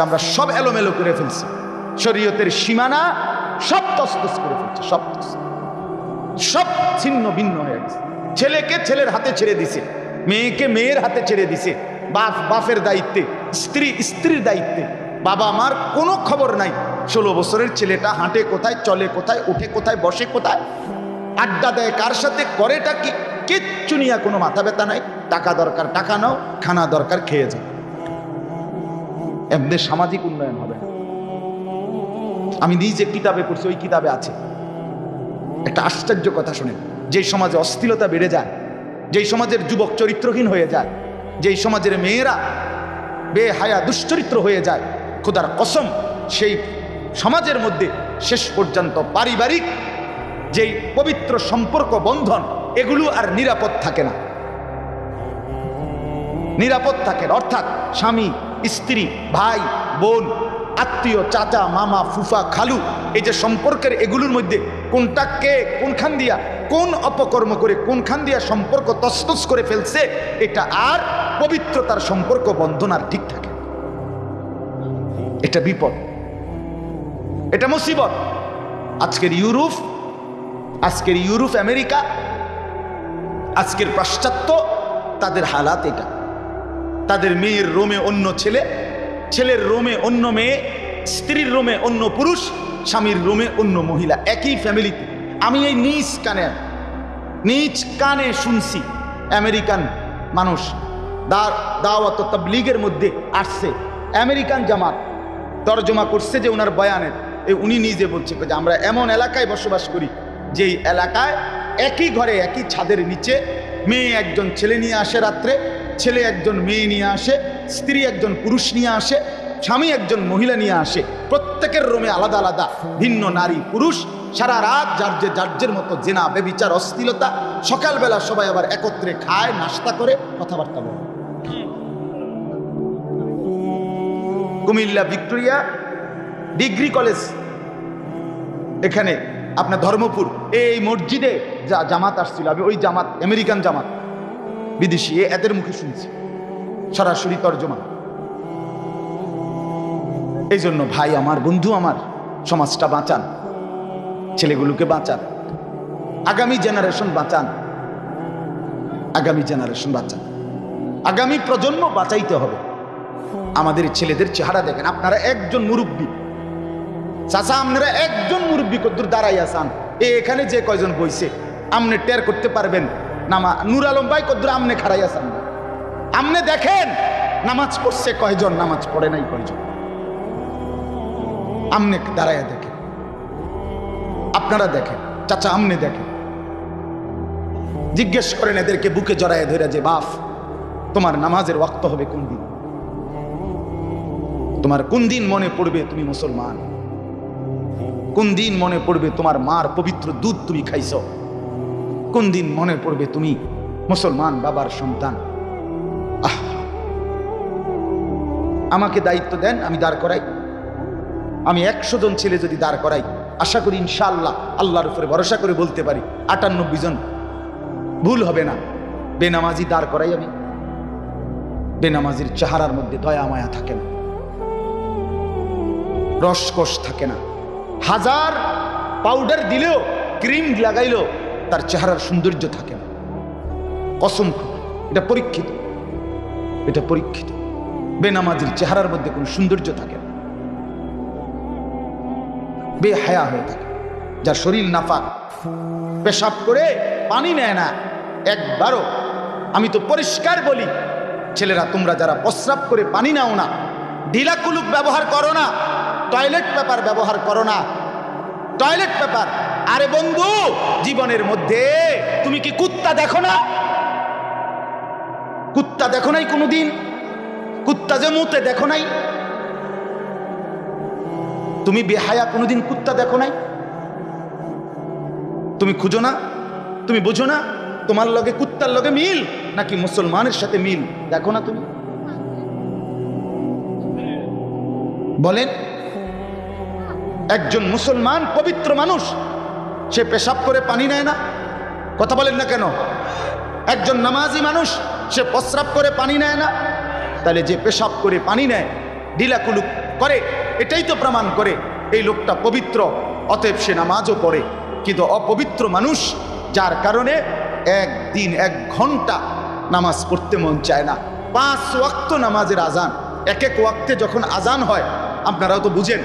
আমরা সব এলোমেলো করে ফেলছি, শরীয়তের সীমানা সব তছনছ করে ফেলছে, সব ছিন্ন ভিন্ন হয়ে গেছে। ছেলেকে ছেলের হাতে ছেড়ে দিছে, মেয়েকে মেয়ের হাতে ছেড়ে দিছে, বাপ বাপের দায়িত্বে, স্ত্রী স্ত্রীর দায়িত্বে, বাবা মার কোনো খবর নাই। 16 বছরের ছেলেটা হাঁটে কোথায়, চলে কোথায়, উঠে কোথায়, বসে কোথায়, আড্ডা দেয় কার সাথে, করেটা কি, কিচ্ছু নিয়ে কোনো মাথা ব্যথা নাই। টাকা দরকার টাকা নাও, খানা দরকার খেয়ে যাও। এমনি সামাজিক উন্নয়ন হবে না। আমি নিজে কিতাবে পড়ছি, ওই কিতাবে আছে একটা আশ্চর্য কথা শুনেন। যেই সমাজে অস্থিরতা বেড়ে যায়, যেই সমাজের যুবক চরিত্রহীন হয়ে যায়, যেই সমাজের মেয়েরা বেহায়া দুশ্চরিত্র হয়ে যায়, খোদার কসম সেই সমাজের মধ্যে শেষ পর্যন্ত পারিবারিক যেই পবিত্র সম্পর্ক বন্ধন, এগুলো আর নিরাপদ থাকে না, নিরাপদ থাকে না। অর্থাৎ স্বামী স্ত্রী, ভাই বোন, আত্মীয়, চাচা মামা ফুফা খালু, এই যে সম্পর্কের এগুলোর মধ্যে কোনটা কে কোনখান দিয়া কোন অপকর্ম করে কোনখান দিয়া সম্পর্ক তছনছ করে ফেলছে, এটা আর পবিত্রতার সম্পর্ক বন্ধন আর ঠিক থাকে। এটা বিপদ, এটা মুসিবত। আজকের ইউরোপ আমেরিকা, আজকের পাশ্চাত্য, তাদের হালাত এটা। তাদের মেয়ের রোমে অন্য ছেলে, ছেলের রোমে অন্য মেয়ে, স্ত্রীর রোমে অন্য পুরুষ, স্বামীর রোমে অন্য মহিলা, একই ফ্যামিলিতে। আমি এই নিজ কানে শুনছি, আমেরিকান মানুষ দাওয়াত ও তাবলীগের মধ্যে আসছে, আমেরিকান জামাত তরজমা করছে যে ওনার বয়ানের, উনি নিজে বলছে যে আমরা এমন এলাকায় বসবাস করি, যেই এলাকায় একই ঘরে একই ছাদের নিচে মেয়ে একজন ছেলে নিয়ে আসে রাত্রে, ছেলে একজন মেয়ে নিয়ে আসে, স্ত্রী একজন পুরুষ নিয়ে আসে, স্বামী একজন মহিলা নিয়ে আসে, প্রত্যেকের রুমে আলাদা আলাদা ভিন্ন নারী পুরুষ, সারা রাত যার মতো জেনা বেবিচার অশ্লীলতা, সকালবেলা সবাই আবার একত্রে খায়, নাস্তা করে, কথাবার্তা বলে। কুমিল্লা ভিক্টোরিয়া ডিগ্রি কলেজ, এখানে আপনার ধর্মপুর, এই মসজিদে জামাত আসছিল, আমি ওই জামাত, আমেরিকান জামাত, বিদেশি, এদের মুখে শুনছি সরাসরি তর্জমা। এই জন্য ভাই আমার, বন্ধু আমার, সমাজটা বাঁচান, ছেলেগুলোকে বাঁচান, আগামী জেনারেশন বাঁচান, আগামী জেনারেশন বাঁচান, আগামী প্রজন্ম বাঁচাইতে হবে। আমাদের ছেলেদের চেহারা দেখেন। আপনারা একজন মুরব্বী চাচা, আপনারা একজন মুরব্বী কদ্দুর দাঁড়াই আসান, এখানে যে কয়জন বইছে আমনে টের করতে পারবেন। নূর আলম ভাই কদ্দুর আমনে খাড়াই আসান, আমনে দেখেন নামাজ পড়ছে কয়জন, নামাজ পড়ে নাই কয়জন, আমনে দাঁড়াইয়া দেখেন, আপনারা দেখেন, চাচা আমনে দেখেন, জিজ্ঞেস করেন এদেরকে বুকে জড়াইয়া ধরে যে বাপ তোমার নামাজের ওয়াক্ত হবে কোন দিন, তোমার কোন দিন মনে পড়বে তুমি মুসলমান, কোন দিন মনে পড়বে তোমার মার পবিত্র দুধ তুমি খাইছ, কোন দিন মনে পড়বে তুমি মুসলমান বাবার সন্তান। আমাকে দায়িত্ব দেন, আমি দাঁড় করাই, আমি 100 জন ছেলে যদি দাঁড় করাই, আশা করি ইনশাআল্লাহ আল্লাহর উপরে ভরসা করে বলতে পারি 98 জন ভুল হবে না। বেনামাজি দাঁড় করাই আমি, বেনামাজির চেহারার মধ্যে দয়া মায়া থাকে না, রসকস থাকে না, হাজার পাউডার দিলেও ক্রিম লাগাইলেও তার চেহারার সৌন্দর্য থাকে না। কসম, এটা পরীক্ষিত, এটা পরীক্ষিত। বেনামাজির চেহারার মধ্যে কোনো সৌন্দর্য থাকে না, বেহায়া হয়ে থাকে, যার শরীর নাফাক, পেশাব করে পানি নেয় না একবারও। আমি তো পরিষ্কার বলি, ছেলেরা তোমরা যারা প্রস্রাব করে পানি নাও না, ঢিলা কুলুক ব্যবহার করো না, টয়লেট পেপার ব্যবহার করো না, টয়লেট পেপার। আরে বন্ধু, জীবনের মধ্যে তুমি কি কুত্তা দেখো না? কুত্তা দেখো নাই কোনোদিন? কুত্তা যে মুতে দেখো নাই? তুমি বেহায়া কোনোদিন কুত্তা দেখো নাই? তুমি খুঁজো না, তুমি বুঝো না তোমার লগে কুত্তার লগে মিল নাকি মুসলমানের সাথে মিল? দেখো না তুমি, বলেন। একজন মুসলমান পবিত্র মানুষ, সে পেশাব করে পানি নেয় না, কথা বলেন না কেন? একজন নামাজি মানুষ, সে প্রস্রাব করে পানি নেয় না, তাহলে যে পেশাব করে পানি নেয়, ঢিলা কুলুক করে, এটাই তো প্রমাণ করে এই লোকটা পবিত্র, অতএব সে নামাজও পড়ে। কিন্তু অপবিত্র মানুষ, যার কারণে একদিন 1 ঘন্টা নামাজ পড়তে মন চায় না। 5 ওয়াক্ত নামাজের আজান, এক ওয়াক্তে যখন আজান হয়, আপনারাও তো বুঝেন,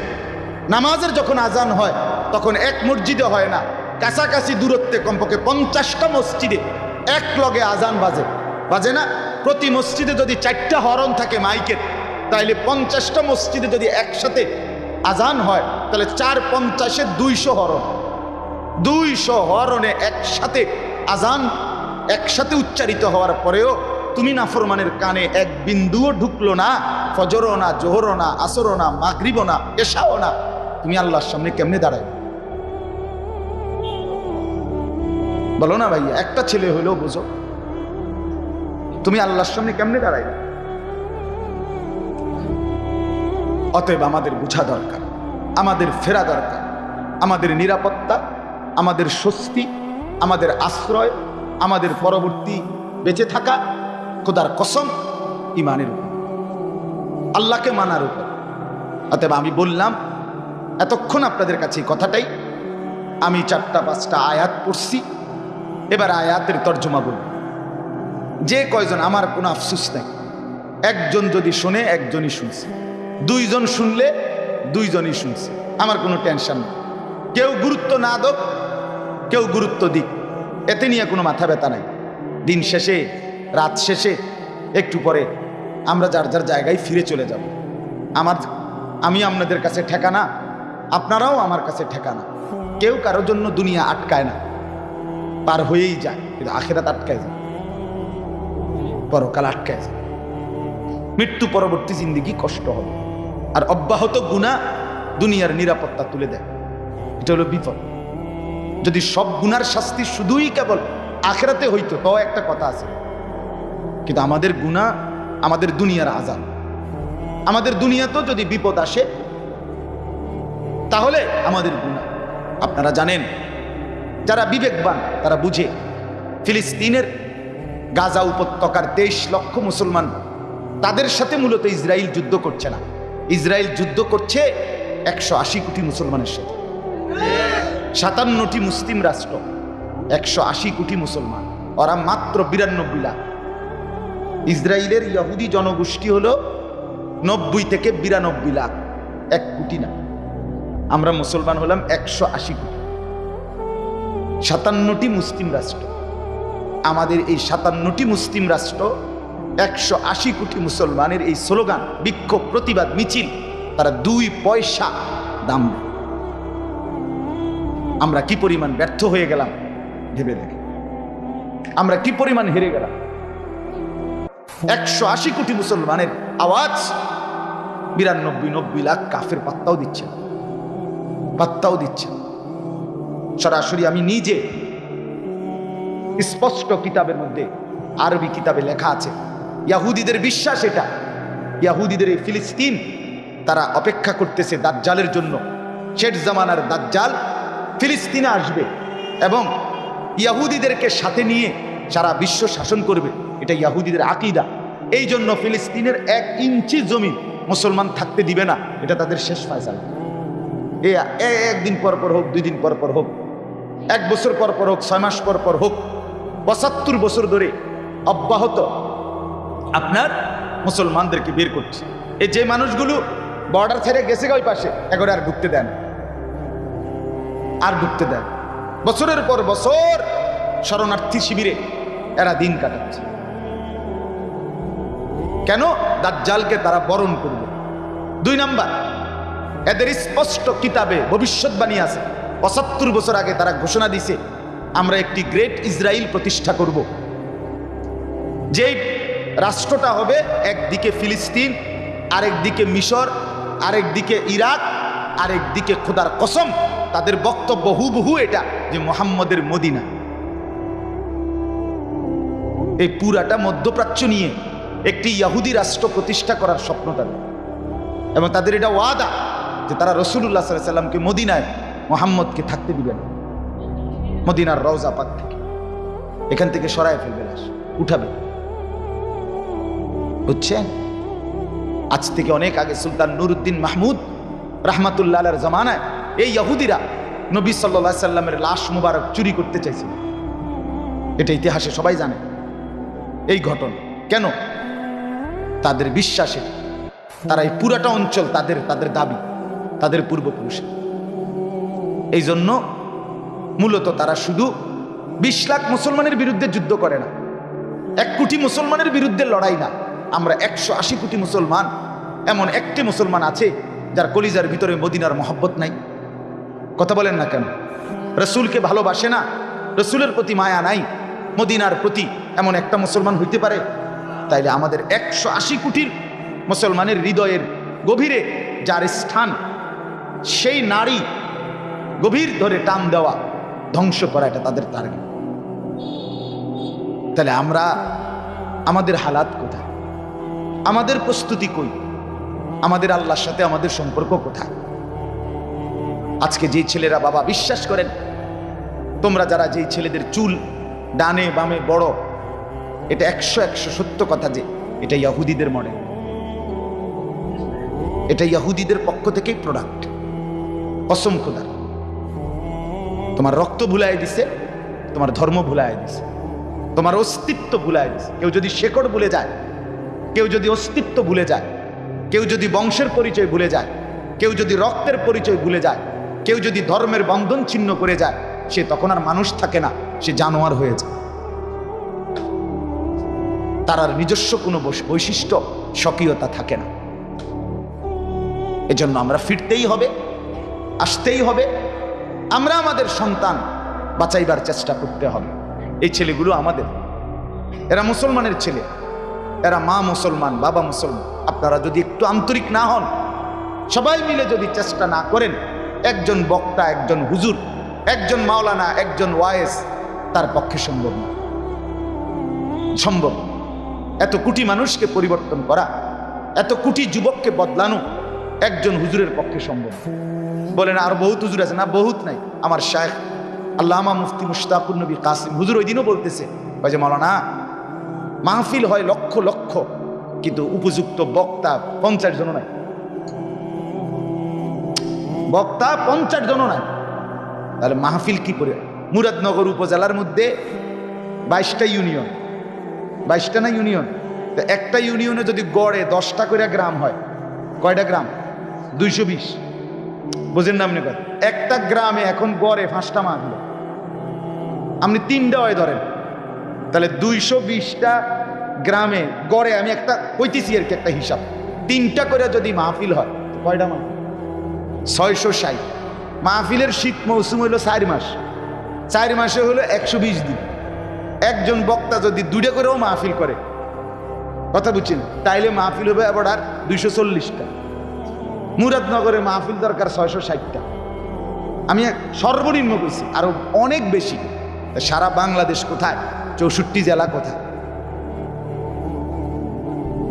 নামাজের যখন আজান হয় তখন এক মসজিদে হয় না, কাছাকাছি দূরত্বে কমপক্ষে 50টা মসজিদে এক লগে আজান বাজে না? প্রতি মসজিদে যদি 4টা হরন থাকে মাইকের, তাইলে 50টা মসজিদে যদি একসাথে আজান হয়, তাহলে 4 50 200 হরন। 200 হরনে একসাথে আজান একসাথে উচ্চারিত হওয়ার পরেও তুমি নাফরমানের কানে এক বিন্দুও ঢুকলো না, ফজরও না, জোহরও না, আসরও না, মাগরিবও না, এশাও না, তুমি আল্লাহর সামনে কেমনে দাঁড়াবে? বলো না ভাই, একটা ছেলে হইলেও বুঝো, তুমি আল্লাহর সামনে কেমনে দাঁড়াইবে? অতএব আমাদের বুঝা দরকার, আমাদের ফেরা দরকার, আমাদের নিরাপত্তা, আমাদের স্বস্তি, আমাদের আশ্রয়, আমাদের পরবর্তী বেঁচে থাকা খোদার কসম ইমানের উপর, আল্লাহকে মানার উপর। অতএব আমি বললাম এতক্ষণ আপনাদের কাছে কথাটাই, আমি 4টা 5টা আয়াত পড়ছি, এবার আয়াতের তর্জমা বলব। যে কয়জন, আমার কোনো আফসোস নাই, একজন যদি শোনে একজনই শুনছে, 2 জন শুনলে 2 জনই শুনছে, আমার কোনো টেনশন নেই। কেউ গুরুত্ব না দিক, কেউ গুরুত্ব দিক, এতে নিয়ে কোনো মাথা ব্যথা নাই। দিন শেষে, রাত শেষে, একটু পরে আমরা যার যার জায়গায় ফিরে চলে যাব। আমি আপনাদের কাছে ঠেকানা, আপনারাও আমার কাছে ঠেকানা। কেউ কারোর জন্য দুনিয়া আটকায় না, পার হয়েই যায়, কিন্তু আখিরাত আটকায় যায়, পরকাল আটকায় যায়। মৃত্যু পরবর্তী জিন্দেগি কষ্ট হবে, আর অব্যাহত গুনাহ দুনিয়ার নিরাপত্তা তুলে দেয়। এটা হলো বিপদ। যদি সব গুনার শাস্তি শুধুই কেবল আখিরাতে হইতো, তো একটা কথা আছে, কিন্তু আমাদের গুনাহ আমাদের দুনিয়ার আযাব। আমাদের দুনিয়াতেও যদি বিপদ আসে তাহলে আমাদের গুনাহ। আপনারা জানেন, যারা বিবেকবান তারা বুঝে, ফিলিস্তিনের গাজা উপত্যকার 23 লক্ষ মুসলমান, তাদের সাথে মূলত ইসরায়েল যুদ্ধ করছে না, ইসরায়েল যুদ্ধ করছে 180 কোটি মুসলমানের সাথে। 57টি মুসলিম রাষ্ট্র, 180 কোটি মুসলমান, ওরা মাত্র 92 লাখ। ইসরায়েলের ইহুদি জনগোষ্ঠী হলো 90 থেকে 92 লাখ, 1 কোটি না। আমরা মুসলমান হলাম 180 কোটি। 57টি মুসলিম রাষ্ট্র, আমাদের এই 57টি মুসলিম রাষ্ট্র 180 কোটি মুসলমানের এই স্লোগান, বিক্ষোভ, প্রতিবাদ, মিছিল, তারা 2 পয়সা দাম দেয়। আমরা কি পরিমাণ ব্যর্থ হয়ে গেলাম ভেবে দেখি, আমরা কি পরিমাণ হেরে গেলাম। 180 কোটি মুসলমানের আওয়াজ 92-90 লাখ কাফের পাত্তাও দিচ্ছে না, পাত্তাও দিচ্ছে না। সরাসরি আমি নিজে স্পষ্ট কিতাবের মধ্যে, আরবি কিতাবে লেখা আছে, ইহুদিদের বিশ্বাস এটা, ইহুদিদের এই ফিলিস্তিন, তারা অপেক্ষা করতেছে দাজ্জালের জন্য। শেষ জামানার দাজ্জাল ফিলিস্তিনে আসবে এবং ইহুদিদেরকে সাথে নিয়ে সারা বিশ্ব শাসন করবে, এটা ইহুদিদের আকীদা। এই জন্য ফিলিস্তিনের 1 ইঞ্চি জমি মুসলমান থাকতে দিবে না, এটা তাদের শেষ ফয়সালা। একদিন পর পর হোক, 2 দিন পর পর হোক, 1 বছর পর পর হোক, 6 মাস পর পর হোক, 75 বছর ধরে অব্যাহত আপনার মুসলমানদেরকে বের করছে। এই যে মানুষগুলো বর্ডার ছেড়ে গেছে ওই পাশে, এগোরে আর ঢুকতে দেন, আর ঢুকতে দেন। বছরের পর বছর শরণার্থী শিবিরে এরা দিন কাটাচ্ছে। কেন? দাজ্জালকে তারা বরণ করবে। 2 নাম্বার, এদের স্পষ্ট কিতাবে ভবিষ্যৎবাণী আছে। 75 বছর আগে তারা ঘোষণা দিছে, আমরা একটি গ্রেট ইসরায়েল প্রতিষ্ঠা করব, যেই রাষ্ট্রটা হবে একদিকে ফিলিস্তিন, আরেকদিকে মিশর, আরেকদিকে ইরাক, আরেকদিকে খোদার কসম তাদের বক্তব্য হুবহু এটা, যে মুহাম্মদের মদিনা। এই পুরাটা মধ্যপ্রাচ্য নিয়ে একটি ইহুদি রাষ্ট্র প্রতিষ্ঠা করার স্বপ্ন তাদের, এবং তাদের এটা ওয়াদা যে তারা রাসূলুল্লাহ সাল্লাল্লাহু আলাইহি সাল্লামকে মদিনায় মুহাম্মদকে থাকতে দিবেন, মদিনার রওজা পাক থেকে, এখান থেকে সরায় ফেলবে, লাশ উঠাবে। বুঝছেন? আজ থেকে অনেক আগে সুলতান নুরুদ্দিন মাহমুদ রাহমাতুল্লাহ আলাইহির জামানায় এই ইহুদিরা নবী সাল্লাল্লাহু আলাইহি সাল্লামের লাশ মুবারক চুরি করতে চাইছিল। এটা ইতিহাসে সবাই জানে এই ঘটনা। কেন? তাদের বিশ্বাসে তারা এই পুরাটা অঞ্চল তাদের দাবি, তাদের পূর্বপুরুষের। এই জন্য মূলত তারা শুধু 20 লাখ মুসলমানের বিরুদ্ধে যুদ্ধ করে না, 1 কোটি মুসলমানের বিরুদ্ধে লড়াই না। আমরা 180 কোটি মুসলমান, এমন একটি মুসলমান আছে যার কলিজার ভিতরে মদিনার মহব্বত নাই। কথা বলেন না কেন? রসুলকে ভালোবাসে না, রসুলের প্রতি মায়া নাই, মদিনার প্রতি এমন একটা মুসলমান হইতে পারে? তাইলে আমাদের 180 কোটির মুসলমানের হৃদয়ের গভীরে যার স্থান, সেই নারী গভীর ধরে টান দেওয়া, ধ্বংস করা, এটা তাদের টার্গেট। তাহলে আমরা, আমাদের হালাত কোথায়? আমাদের প্রস্তুতি কই? আমাদের আল্লাহর সাথে আমাদের সম্পর্ক কোথায়? আজকে যে ছেলেরা বাবা বিশ্বাস করেন, তোমরা যারা যেই ছেলেদের চুল ডানে বামে বড়, এটা 100 সত্য কথা যে এটা ইহুদিদের মডেল, এটা ইহুদিদের পক্ষ থেকেই প্রোডাক্ট। কসম খোদার, তোমার রক্ত ভুলাই দিছে, তোমার ধর্ম ভুলাই দিছে, তোমার অস্তিত্ব ভুলাই দিছে। কেউ যদি শেকড় ভুলে যায়, কেউ যদি অস্তিত্ব ভুলে যায়, কেউ যদি বংশের পরিচয় ভুলে যায়, কেউ যদি রক্তের পরিচয় ভুলে যায়, কেউ যদি ধর্মের বন্ধন ছিন্ন করে যায়, সে তখন আর মানুষ থাকে না, সে জানোয়ার হয়ে যায়। তার আর নিজস্ব কোনো বৈশিষ্ট্য, স্বকীয়তা থাকে না। এজন্য আমরা ফিরতেই হবে, আসতেই হবে। আমরা আমাদের সন্তান বাঁচাইবার চেষ্টা করতে হবে। এই ছেলেগুলো আমাদের, এরা মুসলমানের ছেলে, এরা মা মুসলমান, বাবা মুসলমান। আপনারা যদি একটু আন্তরিক না হন, সবাই মিলে যদি চেষ্টা না করেন, একজন বক্তা, একজন হুজুর, একজন মাওলানা, একজন ওয়ায়েজ, তার পক্ষে সম্ভব না। সম্ভব এত কোটি মানুষকে পরিবর্তন করা, এত কোটি যুবককে বদলানো একজন হুজুরের পক্ষে সম্ভব। বলেন আর বহুত হুজুর আছে? না, বহুত নাই। আমার শায়েখ আল্লামা মুফতি মুশতাকুর নবী কাসিম হুজুর ওই দিনও বলতেছে, ওই যে মাওলানা, মাহফিল হয় লক্ষ লক্ষ, কিন্তু উপযুক্ত বক্তা 50 জন নাই। বক্তা 50 জন নাই, তাহলে মাহফিল কি করে? মুরাদনগর উপজেলার মধ্যে 22টা ইউনিয়ন, 22টা না ইউনিয়ন, তো একটা ইউনিয়নে যদি গড়ে 10টা করে গ্রাম হয়, কয়টা গ্রাম? 220। বুঝেন না আপনি? কথা, একটা গ্রামে এখন গড়ে 5টা মাহফিল, আপনি 3টা হয় ধরেন, তাহলে 220টা গ্রামে গড়ে, আমি একটা কইতেছি আর কি, একটা হিসাব, 3টা করে যদি মাহফিল হয়, কয়টা মাহফিল? 660। মাহফিলের শীত মৌসুম হইল 4 মাস, 4 মাসে হলো 120 দিন। একজন বক্তা যদি 2টা করেও মাহফিল করে, কথা বুঝছেন, তাইলে মাহফিল হবে আবার 240টা। মুরাদনগরে মাহফিল দরকার 660টা। আমি সর্বনিম্ন কইছি, আরো অনেক বেশি। সারা বাংলাদেশ কোথায়? 64 জেলা কোথায়?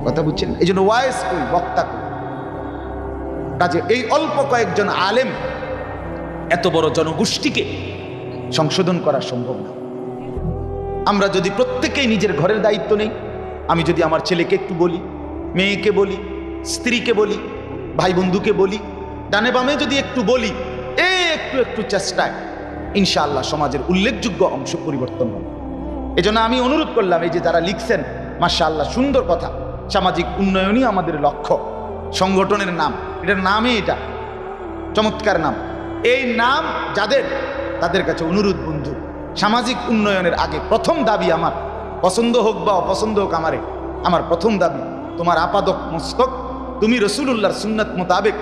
কথা বুঝছেন? এই জন্য ওয়াইস কই, বক্তা কই। কাজে এই অল্প কয়েকজন আলেম এত বড় জনগোষ্ঠীকে সংশোধন করা সম্ভব না। আমরা যদি প্রত্যেকেই নিজের ঘরের দায়িত্ব নেই, আমি যদি আমার ছেলেকে একটু বলি, মেয়েকে বলি, স্ত্রীকে বলি, ভাই বন্ধুকে বলি, ডানে বামে যদি একটু বলি, একটু চেষ্টায় ইনশাআল্লাহ সমাজের উল্লেখযোগ্য অংশ পরিবর্তন হবে। এজন্য আমি অনুরোধ করলাম, এই যে যারা লিখছেন, মাশাআল্লাহ সুন্দর কথা, সামাজিক উন্নয়নই আমাদের লক্ষ্য, সংগঠনের নাম, এটার নামই এটা চমৎকার নাম। এই নাম যাদের, তাদের কাছে অনুরোধ, বন্ধু, সামাজিক উন্নয়নের আগে প্রথম দাবি আমার, পছন্দ হোক বা অপছন্দ হোক, আমার প্রথম দাবি, তোমার আপাদক মস্তক তুমি রসুলুল্লাহর সুন্নাত মোতাবেক,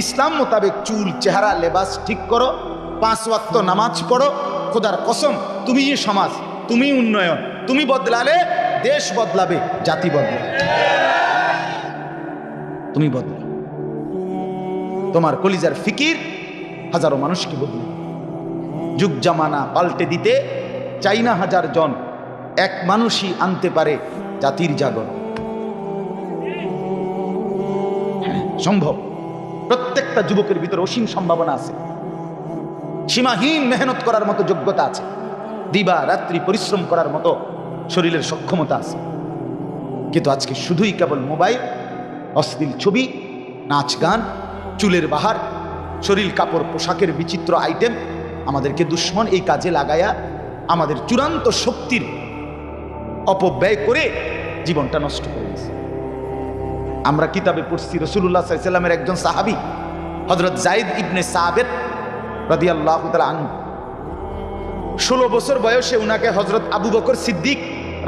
ইসলাম মোতাবেক চুল, চেহারা, লেবাস ঠিক করো, 5 ওয়াক্ত নামাজ পড়ো। খোদার কসম, তুমি সমাজ, তুমি উন্নয়ন, তুমি বদলালে দেশ বদলাবে, জাতি বদলাবে, তুমি বদলাবে। তোমার কলিজার ফিকির হাজারো মানুষকে বদলে। যুগ জামানা পাল্টে দিতে চাই না 1000 জন, এক মানুষই আনতে পারে জাতির জাগরণ। সম্ভব। প্রত্যেকটা যুবকের ভিতরে অসীম সম্ভাবনা আছে, সীমাহীন মেহনত করার মতো যোগ্যতা আছে, দিবা রাত্রি পরিশ্রম করার মতো শরীরের সক্ষমতা আছে। কিন্তু আজকে শুধুই কেবল মোবাইল অশ্লীল ছবি, নাচ গান, চুলের বাহার, শরীর কাপড় পোশাকের বিচিত্র আইটেম আমাদেরকে দুশ্মন এই কাজে লাগায়া আমাদের চূড়ান্ত শক্তির অপব্যয় করে জীবনটা নষ্ট করে দিয়েছে। আমরা কিতাবে পড়ছি রাসূলুল্লাহ সাল্লাল্লাহু আলাইহি ওয়াসাল্লামের একজন সাহাবী হযরত যায়েদ ইবনে সাবিত রাদিয়াল্লাহু তাআলা আনহু, 16 বছর বয়সে উনাকে হযরত আবু বকর সিদ্দিক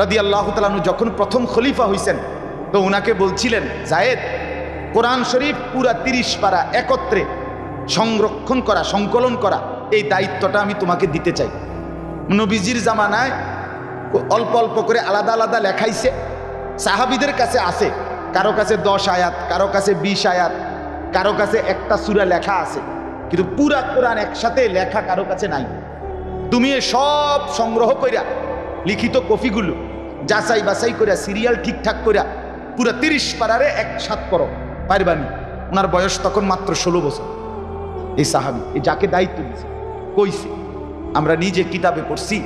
রাদিয়াল্লাহু তাআলা আনহু যখন প্রথম খলিফা হইছেন, তো উনাকে বলছিলেন, যায়েদ, কোরআন শরীফ পুরা 30 পারা একত্রে সংরক্ষণ করা, সংকলন করা, এই দায়িত্বটা আমি তোমাকে দিতে চাই। নবীজির জামানায় অল্প অল্প করে আলাদা আলাদা লেখাইছে, সাহাবীদের কাছে আছে, কারো কাছে 10 আয়াত, কারো কাছে 20 আয়াত, কারো কাছে একটা সূরা লেখা আছে, কিন্তু পুরা কোরআন একসাথে লেখা কারো কাছে নাই। তুমি সব সংগ্রহ কইরা লিখিত কপিগুলো যাচাই বাছাই কইরা সিরিয়াল ঠিকঠাক কইরা পুরা 30 পারারে একসাথ করো, পারবানি। ওনার বয়স তখন মাত্র 16 বছর। এই সাহাবী, এই যাকে দায়িত্ব দিয়েছে, কইছে, আমরা নিজে কিতাবে পড়ছি,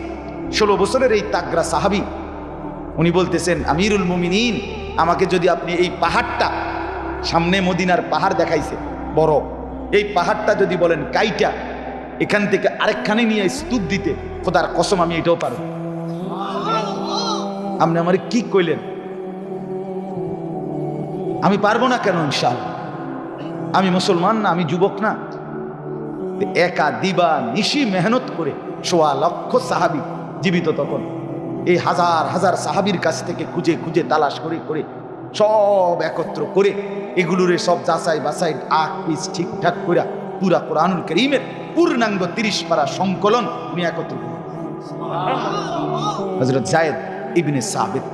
16 বছরের এই তাগড়া সাহাবী, উনি বলতেছেন, আমিরুল মুমিনিন, আমাকে যদি আপনি এই পাহাড়টা, সামনে মদিনার পাহাড় দেখাইছে বড়, এই পাহাড়টা যদি বলেন কাইটা এখান থেকে আরেকখানে নিয়ে স্তূপ দিতে, খোদার কসম আমি এটাও পারব। আপনি আমার কি কইলেন? আমি পারবো না কেন? ইনশাআল্লাহ, আমি মুসলমান না, আমি যুবক না? একা দিবা নিশি মেহনত করে 1.25 লক্ষ সাহাবী জীবিত তখন, এই হাজার হাজার সাহাবীর কাছ থেকে খুঁজে খুঁজে তালাশ করে করে সব একত্র করে এগুলোরে সব যাচাই বাছাই আখ পিস ঠিকঠাক করে পুরা কোরআনুল কারীমের পূর্ণাঙ্গ 30 পারা সংকলন উনি একত্র করেন। হযরত যায়েদ ইবনে সাবিত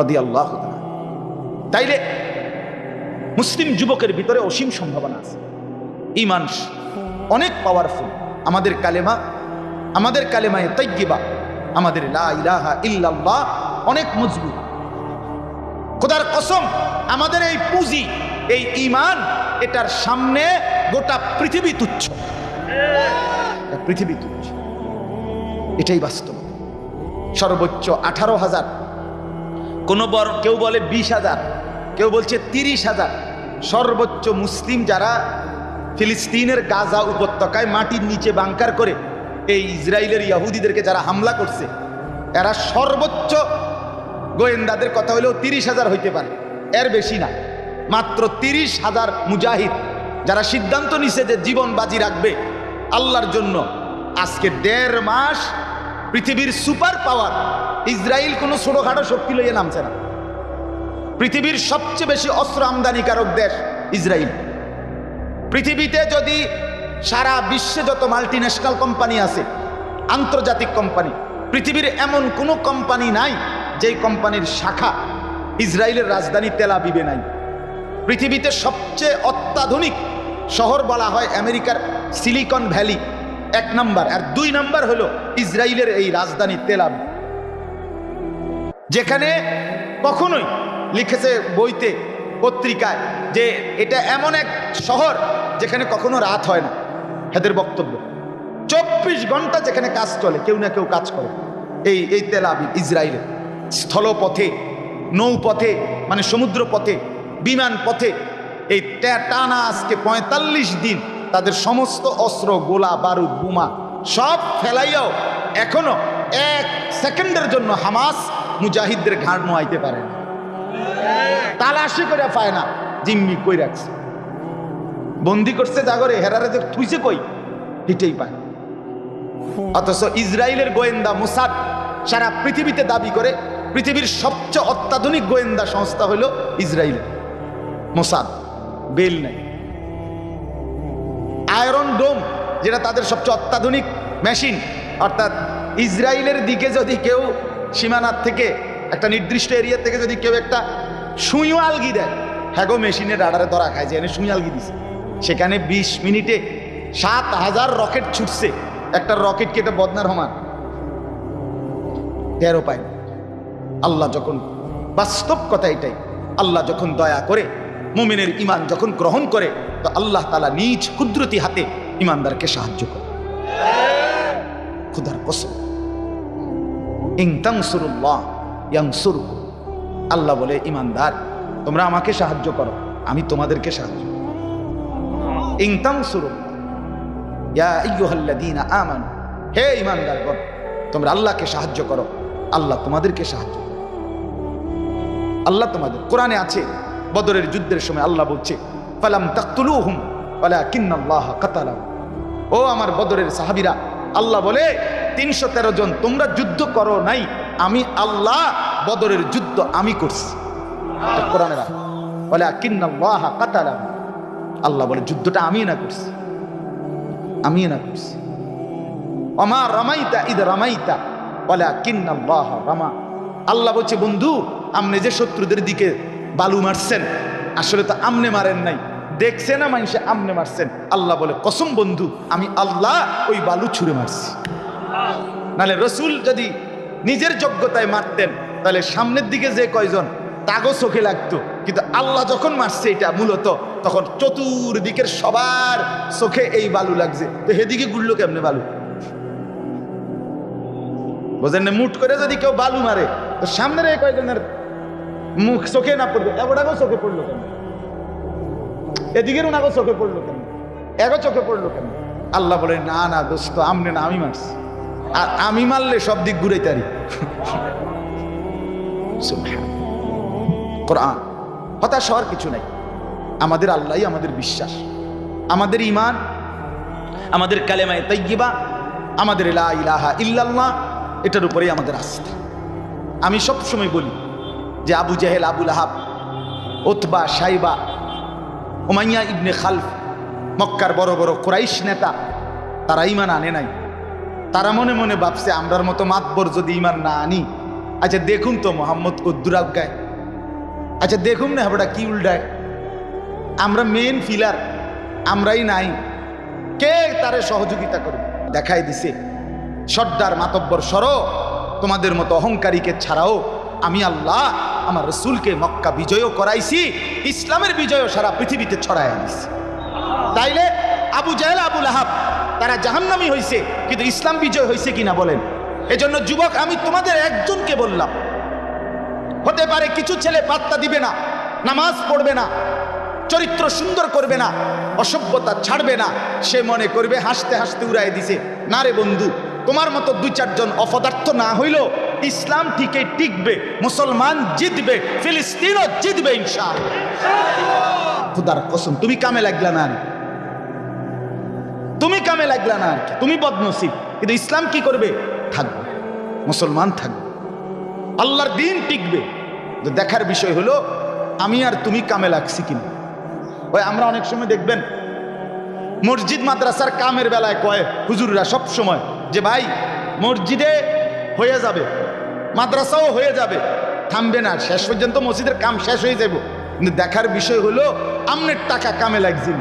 রাদিয়াল্লাহু তাআলা। তাইলে মুসলিম যুবকের ভিতরে অসীম সম্ভাবনা আছে, ঈমান অনেক পাওয়ারফুল। আমাদের কালেমায়ে তাইয়্যিবা, আমাদের লা ইলাহা ইল্লাল্লাহ অনেক মজবুত। খোদার কসম, আমাদের এই পুঁজি, এই ঈমান, এটার সামনে গোটা পৃথিবী তুচ্ছ, পৃথিবী তুচ্ছ। এটাই বাস্তব। সর্বোচ্চ 18,000, কেউ বলে 20,000, কেউ বলছে 30,000 সর্বোচ্চ মুসলিম যারা ফিলিস্তিনের গাজা উপত্যকায় মাটির নিচে বাংকার করে এই ইসরায়েলের ইহুদিদেরকে যারা হামলা করছে, এরা সর্বোচ্চ গোয়েন্দাদের কথা হলেও 30,000 হইতে পারে, এর বেশি না। মাত্র 30,000 মুজাহিদ যারা সিদ্ধান্ত নিছে যে জীবন বাজি রাখবে আল্লাহর জন্য। আজকে 1.5 মাস পৃথিবীর সুপার পাওয়ার ইসরায়েল কোনো ছোটখাটো শক্তি লইয়ে নামছে না। পৃথিবীর সবচেয়ে বেশি অস্ত্র আমদানিকারক দেশ ইসরায়েল। পৃথিবীতে যদি সারা বিশ্বে যত মাল্টিন্যাশনাল কোম্পানি আছে, আন্তর্জাতিক কোম্পানি, পৃথিবীর এমন কোনো কোম্পানি নাই যেই কোম্পানির শাখা ইসরায়েলের রাজধানী তেল আবিবে নাই। পৃথিবীতে সবচেয়ে অত্যাধুনিক শহর বলা হয় আমেরিকার সিলিকন ভ্যালি, 1 নাম্বার, আর 2 নাম্বার হলো ইসরায়েলের এই রাজধানী তেল আবিব, যেখানে কখনোই লিখেছে বইতে, পত্রিকায়, যে এটা এমন এক শহর যেখানে কখনো রাত হয় না। এদের বক্তব্য 24 ঘন্টা যেখানে কাজ চলে, কেউ না কেউ কাজ করে। এই তেল আবিব ইসরায়েলের স্থলপথে, নৌপথে, মানে সমুদ্র পথে, বিমান পথে, এই টানা আজকে 45 দিন তাদের সমস্ত অস্ত্র, গোলা বারুদ, বোমা সব ফেলাইয়াও এখনো 1 সেকেন্ডের জন্য হামাস মুজাহিদদের ঘাড় নোয়াইতে পারে না। তালাশি করে পায় না, জিম্মি কই রাখছে, বন্দি করছে জাগরে, হেরারে যে থুইছে কই, হিটেই পায়। অথচ ইসরায়েলের গোয়েন্দা মোসাদ সারা পৃথিবীতে দাবি করে পৃথিবীর সবচেয়ে অত্যাধুনিক গোয়েন্দা সংস্থা হলো ইসরায়েলের মোসাদ। বেল নাই, আয়রন ডোম, যেটা তাদের সবচেয়ে অত্যাধুনিক মেশিন। অর্থাৎ ইসরায়েলের দিকে যদি কেউ সীমানার থেকে, একটা নির্দিষ্ট এরিয়া থেকে যদি কেউ একটা সুইও আলগি দেয়, হ্যাঁ গো, মেশিনের রাডারে ধরা খায় যে এনে সুই আলগি দিছে। সেখানে 20 মিনিটে 7,000 রকেট ছুটছে, একটা রকেট কেটে বদনার সমান, টেরও পায় না। আল্লাহ যখন, বাস্তব কথা এটাই, আল্লাহ যখন দয়া করে মুমিনের ঈমান যখন গ্রহণ করে, তো আল্লাহ তাআলা নিজ কুদরতি হাতে ঈমানদারকে সাহায্য করে। খোদার কসম, ইন তানসুরুল্লাহ ইয়ানসুরকুম, আল্লাহ বলে ঈমানদার তোমরা আমাকে সাহায্য করো, আমি তোমাদেরকে সাহায্য করব। ইন তানসুরুল্লাহ ইয়া আইয়ুহাল্লাযীনা আমানু, হে ঈমানদারগণ, তোমরা আল্লাহকে সাহায্য করো, আল্লাহ তোমাদেরকে সাহায্য করবে। আল্লাহ তোমাদের, কোরআনে আছে বদরের যুদ্ধের সময় আল্লাহ বলছে ফালাম তাকতুলুহুম ওয়ালাকিন্নাল্লাহ কাতালাহুম। ও আমার বদরের সাহাবীরা, আল্লাহ বলে 313 জন তোমরা যুদ্ধ করো নাই, আমি আল্লাহ বদরের যুদ্ধ আমি করছি। কোরআনের আয়াত, ওয়ালাকিন্নাল্লাহ কাতালাহুম। আল্লাহ বলে যুদ্ধটা আমি না করছি, আমি না করছি। ওমা রামাইতা ইদ রামাইতা ওয়ালাকিন্নাল্লাহ রামা। আল্লাহ বলছে বন্ধু, আপনি যে শত্রুদের দিকে বালু মারছেন, আসলে তো আমনে মারেন নাই, দেখছে না মানুষে আমনে মারছেন। আল্লাহ বলে কসম বন্ধু, আমি আল্লাহ ওই বালু ছুঁড়ে মারছি। নাহলে রসুল যদি নিজের যোগ্যতায় মারতেন তাহলে সামনের দিকে যে কয়জন তাগো চোখে লাগতো, কিন্তু আল্লাহ যখন মারছে এটা মূলত, তখন চতুর্দিকের সবার চোখে এই বালু লাগছে। তো হেদিকে গুললো কেমনে বালু? বোঝেন না? মুট করে যদি কেউ বালু মারে তো সামনের এই কয়জনের মুখ চোখে না পড়বে, এগোটাকেও চোখে পড়লো কেন? এদিকের ওনাকেও চোখে পড়লো কেন? এগো চোখে পড়লো কেন? আল্লাহ বলে না না দোস্ত, আমনে না, আমি মারছি। আর আমি মারলে সব দিক ঘুরে তারি। কোরআন, হতাশ হওয়ার কিছু নাই। আমাদের আল্লাহই আমাদের বিশ্বাস, আমাদের ঈমান, আমাদের কালেমায়ে তাইয়্যিবা, আমাদের লা ইলাহা ইল্লাল্লাহ, এটার উপরেই আমাদের আস্থা। আমি সব সময় বলি যে আবু জেহেল, আবু লাহাব, উতবা, সাইবা, উমাইয়া ইবনে খালফ, মক্কার বড় বড় কুরাইশ নেতা, তারা ঈমান আনে নাই। তারা মনে মনে ভাবছে আমরার মতো মাতবর যদি ঈমান না আনি, আচ্ছা দেখুন তো মোহাম্মদ কদ্দুর আজ্ঞায়, আচ্ছা দেখুন না হাবড়া কি উল্টায়, আমরা মেন ফিলার, আমরাই নাই, কে তারে সহযোগিতা করবে? দেখাই দিছে সর্দার মাতব্বর সরো, তোমাদের মতো অহংকারীকে ছাড়াও আমি আল্লাহ আমার রসুলকে মক্কা বিজয়ও করাইছি, ইসলামের বিজয়ও সারা পৃথিবীতে ছড়াইয়া দিছি। তাইলে আবু জাহেল, আবু লাহাব তারা জাহান্নামী হয়েছে, কিন্তু ইসলাম বিজয় হয়েছে কিনা বলেন? এজন্য যুবক, আমি তোমাদের একজনকে বললাম, হতে পারে কিছু ছেলে পাত্তা দিবে না, নামাজ পড়বে না, চরিত্র সুন্দর করবে না, অসভ্যতা ছাড়বে না, সে মনে করবে হাসতে হাসতে উড়াই দিছে। না রে বন্ধু, তোমার মতো 2-4 জন অপদার্থ না হইল ইসলাম ঠিকই টিকবে, মুসলমান জিতবে, ফিলিস্তিনও জিতবে ইনশাআল্লাহ। খুদার কসম, তুমি কামে লাগলা না, তুমি কামে লাগলা না, তুমি বদনসিব, কিন্তু ইসলাম কি করবে? থাকবে, মুসলমান থাকবে, আল্লাহর দিন টিকবে। দেখার বিষয় হলো আমি আর তুমি কামে লাগছি কিনা। ওই আমরা অনেক সময় দেখবেন মসজিদ মাদ্রাসার কামের বেলায় কয় হুজুররা সব সময় যে ভাই মসজিদে হয়ে যাবে, মাদ্রাসাও হয়ে যাবে, থামবে না, শেষ পর্যন্ত মসজিদের কাম শেষ হয়ে যাব। কিন্তু দেখার বিষয় হলো আমনের টাকা কামে লাগছে,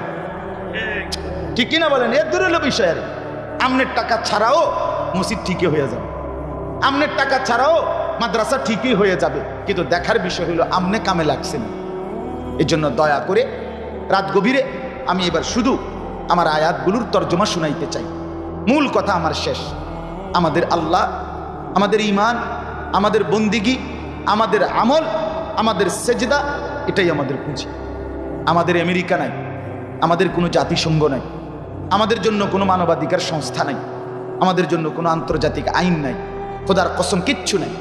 ঠিক কিনা বলেন? এর দূর হলো বিষয়। আর আমনের টাকা ছাড়াও মসজিদ ঠিকই হয়ে যাবে, আমনের টাকা ছাড়াও মাদ্রাসা ঠিকই হয়ে যাবে, কিন্তু দেখার বিষয় হলো আমনে কামে লাগছে না। এই জন্য দয়া করে রাত গভীরে আমি এবার শুধু আমার আয়াতগুলোর তর্জমা শুনাইতে চাই। মূল কথা আমার শেষ। আমাদের আল্লাহ, আমাদের ঈমান, আমাদের বন্দিগি, আমাদের আমল, আমাদের সেজদা, এটাই আমাদের পুঁজি। আমাদের আমেরিকা নাই, আমাদের কোনো জাতিসংঘ নাই, আমাদের জন্য কোনো মানবাধিকার সংস্থা নাই, আমাদের জন্য কোনো আন্তর্জাতিক আইন নাই, খোদার কসম কিচ্ছু নাই।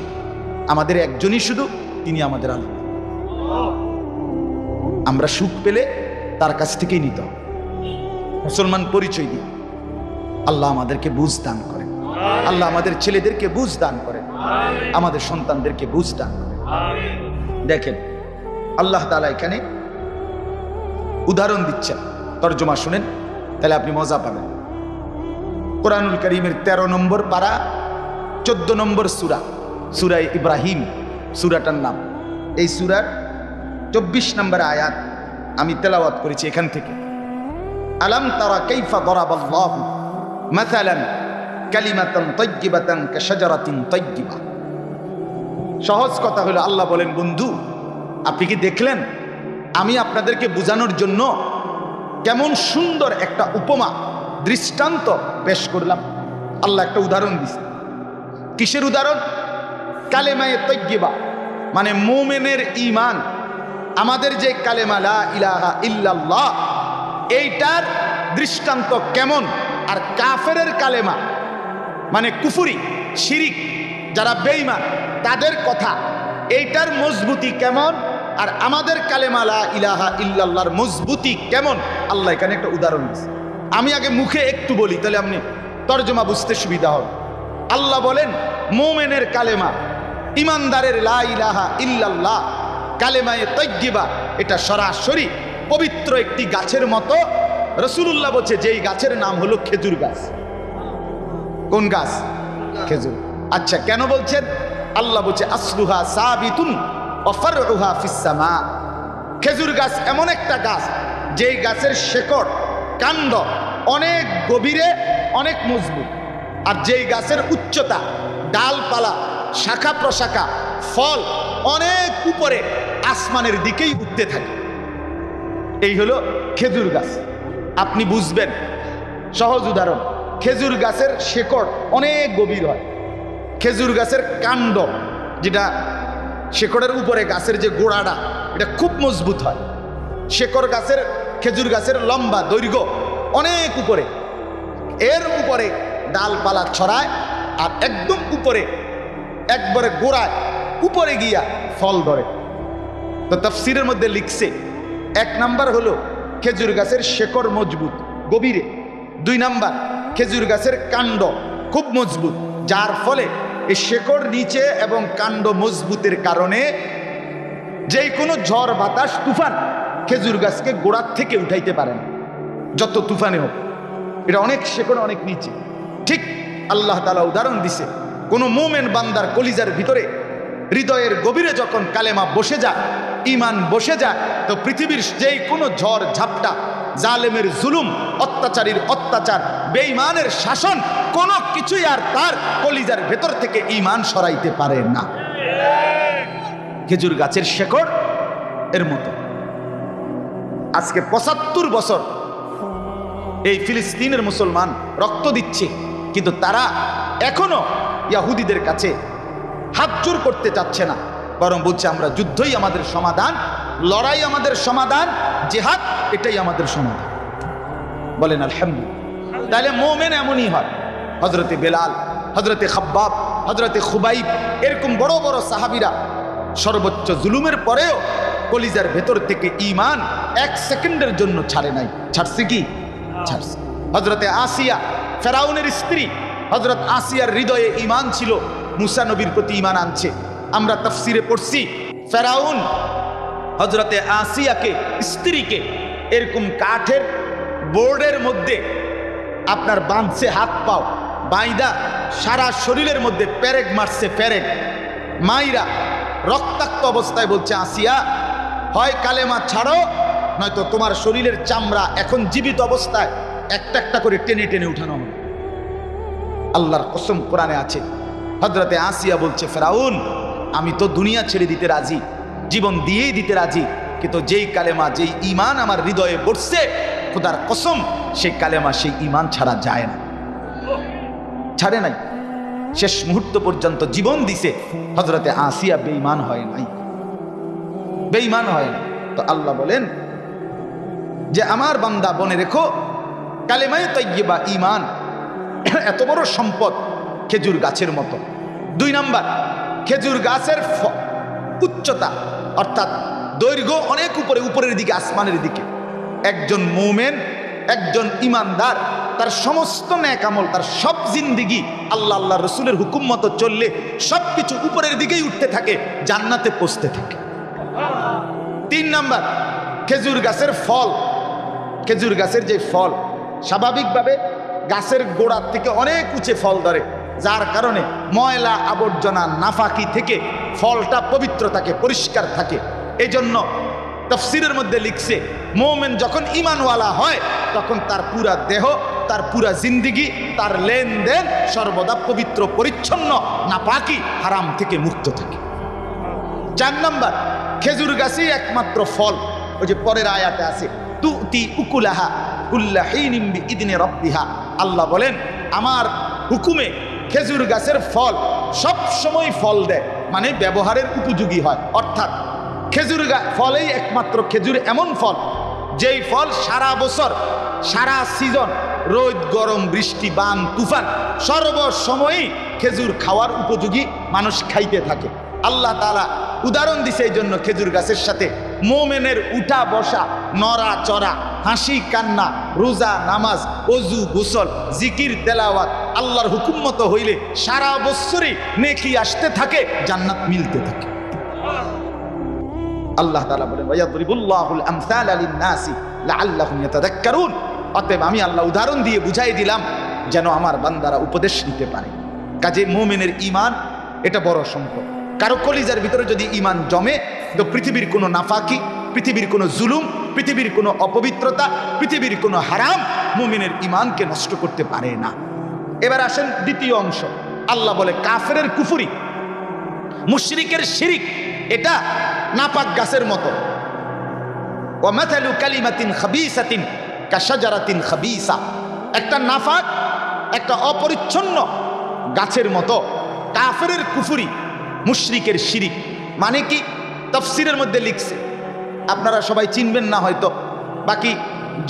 আমাদের একজনই শুধু, তিনি আমাদের আল্লাহ। আমরা সুখ পেলে তার কাছ থেকেই নিতে হবে, মুসলমান পরিচয় দিই। আল্লাহ আমাদেরকে বুঝ দান করেন, আল্লাহ আমাদের ছেলেদেরকে বুঝ দান করেন, আমাদের সন্তানদেরকে বুঝ দান করেন। দেখেন আল্লাহ তাআলা এখানে উদাহরণ দিচ্ছেন, তর্জমা শুনেন তাহলে আপনি মজা পাবেন। কোরআনুল কারীমের 13 নম্বর পারা 14 নম্বর সূরা, সূরা ইব্রাহিম সূরাটার নাম। এই সূরার 24 নম্বর আয়াত আমি তেলাওয়াত করেছি এখান থেকে। আলাম তারা কাইফা দরাবাল্লাহু মাসালান কালিমাতান তাইয়্যিবাতান কাশাজারাতিন তাইয়্যিবা। সহজ কথা হলো আল্লাহ বলেন, বন্ধু আপনি কি দেখলেন আমি আপনাদেরকে বোঝানোর জন্য কেমন সুন্দর একটা উপমা, দৃষ্টান্ত পেশ করলাম। আল্লাহ একটা উদাহরণ দিছে। কিসের উদাহরণ? কালেমায়ে তাইয়্যিবা, মানে মুমিনের ঈমান, আমাদের যে কালেমা লা ইলাহা ইল্লাল্লাহ, এইটার দৃষ্টান্ত কেমন, আর কাফেরের কালেমা মানে কুফরি শিরিক যারা বেঈমান তাদের কথা, এইটার মজবুতি কেমন, আর আমাদের কালেমা লা ইলাহা ইল্লাল্লাহর মজবুতি কেমন, আল্লাহ এখানে একটা উদাহরণ দিয়েছে। আমি আগে মুখে একটু বলি, তাহলে আপনি তরজমা বুঝতে সুবিধা হবে। আল্লাহ বলেন মুমিনের কালেমা, ইমানদারের লা ইলাহা ইল্লাল্লাহ কালেমায়ে তাইয়্যিবা, এটা সরাসরি পবিত্র একটি গাছের মতো। রাসূলুল্লাহ বলছে যেই গাছের নাম হলো খেজুর গাছ। কোন গাছ? খেজুর। আচ্ছা, কেন বলছেন? আল্লাহ বলছে আসলুহা সাবিতুন ওয়া ফারউহা ফিস সামা। খেজুর গাছ এমন একটা গাছ যেই গাছের শেকড় কাণ্ড অনেক গভীরে, অনেক মজবুত, আর যেই গাছের উচ্চতা, ডালপালা, শাখা প্রশাখা, ফল অনেক উপরে আসমানের দিকেই উঠতে থাকে। এই হলো খেজুর গাছ। আপনি বুঝবেন, সহজ উদাহরণ, খেজুর গাছের শেকড় অনেক গভীর হয়। খেজুর গাছের কাণ্ড, যেটা শেকড়ের উপরে গাছের যে গোড়াটা, এটা খুব মজবুত হয়। শেকড় গাছের, খেজুর গাছের লম্বা দৈর্ঘ্য অনেক উপরে, এর উপরে ডালপালা ছড়ায়, আর একদম উপরে একবারে গোড়ায় উপরে গিয়া ফল ধরে। তো তাফসীরের মধ্যে লিখছে, এক নাম্বার হলো খেজুর গাছের শেকড় মজবুত গভীরে, 2 নাম্বার খেজুর গাছের কাণ্ড খুব মজবুত, যার ফলে এই শেকড় নিচে এবং কাণ্ড মজবুতের কারণে যেই কোনো ঝড় বাতাস তুফান খেজুর গাছকে গোড়ার থেকে উঠাইতে পারে না, যত তুফানে হোক। এটা অনেক শেকড় অনেক নিচে। ঠিক আল্লাহ তাআলা উদাহরণ দিছে, কোনো মুমিন বান্দার কলিজার ভিতরে, হৃদয়ের গভীরে যখন কালেমা বসে যায়, ঈমান বসে যায়, তো পৃথিবীর যেই কোনো ঝড় ঝাপটা, জালেমের জুলুম, অত্যাচারীর অত্যাচার, বেঈমানের শাসন, কোনো কিছুই আর তার কলিজার ভেতর থেকে ঈমান সরাইতে পারে না। খেজুর গাছের শেকড় এর মতো। আজকে ৭৫ বছর এই ফিলিস্তিনের মুসলমান রক্ত দিচ্ছে, কিন্তু তারা এখনো ইহুদিদের কাছে হাত জোর করতে চাচ্ছে না, বরং বলছে আমরা যুদ্ধই আমাদের সমাধান, লড়াই আমাদের সমাধান, জিহাদ এটাই আমাদের সমাধান। বলেন আলহামদুলিল্লাহ। তাহলে মুমিন এমনই হয়। হযরতে বেলাল, হযরতে খাব্বাব, হযরতে খুবাইব, এরকম বড় বড় সাহাবীরা সর্বোচ্চ জুলুমের পরেও কলিজার ভেতর থেকে ঈমান 1 সেকেন্ডের জন্য ছাড়ে নাই। ছাড়ছে কি? ছাড়ছে। হযরতে আসিয়া, ফেরাউনের স্ত্রী, হযরত আসিয়ার হৃদয়ে ঈমান ছিল, মুসা নবীর প্রতি ঈমান আনছে। আমরা তাফসীরে পড়ছি, ফেরাউন হযরতে আসিয়াকে, স্ত্রীকে এরকম কাঠের বোর্ডের মধ্যে আপনার বাঁধছে, হাত পাও বাইদা সারা শরীরের মধ্যে পেরেক মারছে, পেরেক মাইরা রক্তাক্ত অবস্থায় বলছে, আসিয়া হয় কালেমা ছাড়ো, নয়তো তোমার শরীরের চামড়া এখন জীবিত অবস্থায় একটা একটা করে টেনে টেনে উঠানো হবে। আল্লাহর কসম কোরআনে আছে। হযরতে আসিয়া বলছে, ফেরাউন আমি তো দুনিয়া ছেড়ে দিতে রাজি, জীবন দিয়েই দিতে রাজি, কিন্তু যেই কালেমা, যেই ঈমান আমার হৃদয়ে বসছে, খোদার কসম সেই কালেমা, সেই ঈমান ছাড়া যায় না। ছাড়ে নাই, শেষ মুহূর্ত পর্যন্ত জীবন দিছে। হযরতে আসিয়া বেঈমান হয় নাই, বেঈমান হয় না। তো আল্লাহ বলেন যে আমার বান্দা বনে রেখো, কালেমায়ে তাইয়্যিবা ঈমান এত বড় সম্পদ, খেজুর গাছের মতো। 2 নাম্বার, খেজুর গাছের উচ্চতা অর্থাৎ দৈর্ঘ্য অনেক উপরে, উপরের দিকে, আসমানের দিকে। একজন মুমিন, একজন ঈমানদার, তার সমস্ত নেক আমল, তার সব জিন্দেগি আল্লাহ আল্লাহ রসুলের হুকুম মতো চললে সবকিছু উপরের দিকেই উঠতে থাকে, জান্নাতে পৌঁছতে থাকে। 3 নাম্বার, খেজুর গাছের ফল। খেজুর গাছের যে ফল, স্বাভাবিকভাবে গাছের গোড়ার থেকে অনেক উঁচে ফল ধরে, যার কারণে ময়লা আবর্জনা নাফাকি থেকে ফলটা পবিত্র থাকে, পরিষ্কার থাকে। এই জন্য তাফসীরের মধ্যে লিখছে, মুমিন যখন ঈমানওয়ালা হয় তখন তার পুরা দেহ, তার পুরা জিন্দেগি, তার লেনদেন সর্বদা পবিত্র পরিচ্ছন্ন, নাপাকি হারাম থেকে মুক্ত থাকে। 4 নাম্বার, খেজুর গাছই একমাত্র ফল, ওই যে পরের আয়াতে আছে, তুতি উকুলাহা কুল্লা হিনিন বিইذনি রাব্বিহা। আল্লাহ বলেন আমার হুকুমে খেজুর গাছের ফল সব সময় ফল দেয়, মানে ব্যবহারের উপযোগী হয়। অর্থাৎ খেজুর ফলেই একমাত্র খেজুর এমন ফল যেই ফল সারা বছর সারা সিজন রোদ গরম বৃষ্টি বান তুফান সর্বসময়ই খেজুর খাওয়ার উপযোগী মানুষ খাইতে থাকে। আল্লাহ তাআলা উদাহরণ দিছে এই জন্য খেজুর গাছের সাথে মোমেনের উঠা বসা নড়া চড়া হাসি কান্না রোজা নামাজ ওযু গোসল জিকির তেলাওয়াত আল্লাহর হুকুম মতো হইলে সারা বছরই নেকি আসতে থাকে, জান্নাত মিলতে থাকে। আল্লাহ তাআলা বলেন ওয়ায়াদরিবুল্লাহুল আমসালা লিন-নাসি লাআল্লাহুম ইয়াতাযাক্কারুন। অতএব আমি আল্লাহ উদাহরণ দিয়ে বুঝাই দিলাম যেন আমার বান্দারা উপদেশ নিতে পারে। কাজে মুমিনের ঈমান এটা বড় সম্পদ। কারো কলিজার ভিতরে যদি ঈমান জমে তো পৃথিবীর কোনো নাফাকি, পৃথিবীর কোনো জুলুম, পৃথিবীর কোনো অপবিত্রতা, পৃথিবীর কোনো হারাম মুমিনের ঈমানকে নষ্ট করতে পারে না। এবার আসেন দ্বিতীয় অংশ। আল্লাহ বলে কাফেরের কুফরি, মুশরিকের শিরিক এটা নাপাক গাছের মতো। ওয়া মাথালু কালিমাতিন খাবিসাতিন কাশাজারাতিন খাবিসা, একটা নাফাক একটা অপরিচ্ছন্ন গাছের মতো কাফেরের কুফরি মুশরিকের শিরিক। মানে কি? তাফসীরের মধ্যে লিখছে, আপনারা সবাই চিনবেন না হয়তো। বাকি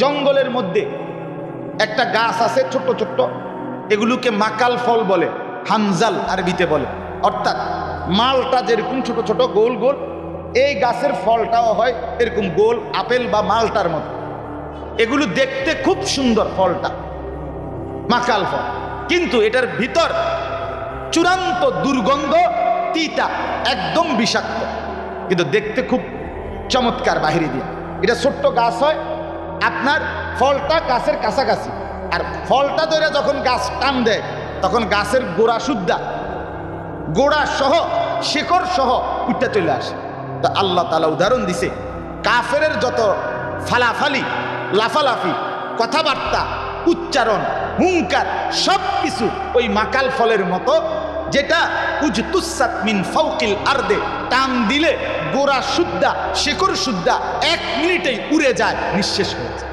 জঙ্গলের মধ্যে একটা গাছ আছে ছোট্ট ছোট্ট, এগুলোকে মাকাল ফল বলে, হানজাল আরবিতে বলে। অর্থাৎ মালটা যেরকম ছোট ছোট গোল গোল, এই গাছের ফলটাও হয় এরকম গোল আপেল বা মালটার মতো। এগুলো দেখতে খুব সুন্দর, ফলটা মাকাল ফল, কিন্তু এটার ভিতর চূড়ান্ত দুর্গন্ধ, তিতা, একদম বিষাক্ত, কিন্তু দেখতে খুব চমৎকার বাহিরে দিয়ে। এটা ছোট্ট গাছ হয়, আপনার ফলটা গাছের কাছাকাছি, আর ফলটা ধরে যখন গাছ টান দেয় তখন গাছের গোড়া সুদ্ধা, গোড়া সহ শিকড় সহ উঠতে চলে আসে। তা আল্লাহ তাআলা উদাহরণ দিছে কাফেরের যত ফালাফালি লাফালাফি কথাবার্তা উচ্চারণ হুঙ্কার সব কিছু ওই মাকাল ফলের মতো, যেটা উজতুসাত মিন ফাওকিল আরদে, টান দিলে গোড়া সুদ্ধা শিকড় সুদ্ধা 1 মিনিটেই উড়ে যায়, নিঃশেষ হয়ে যায়।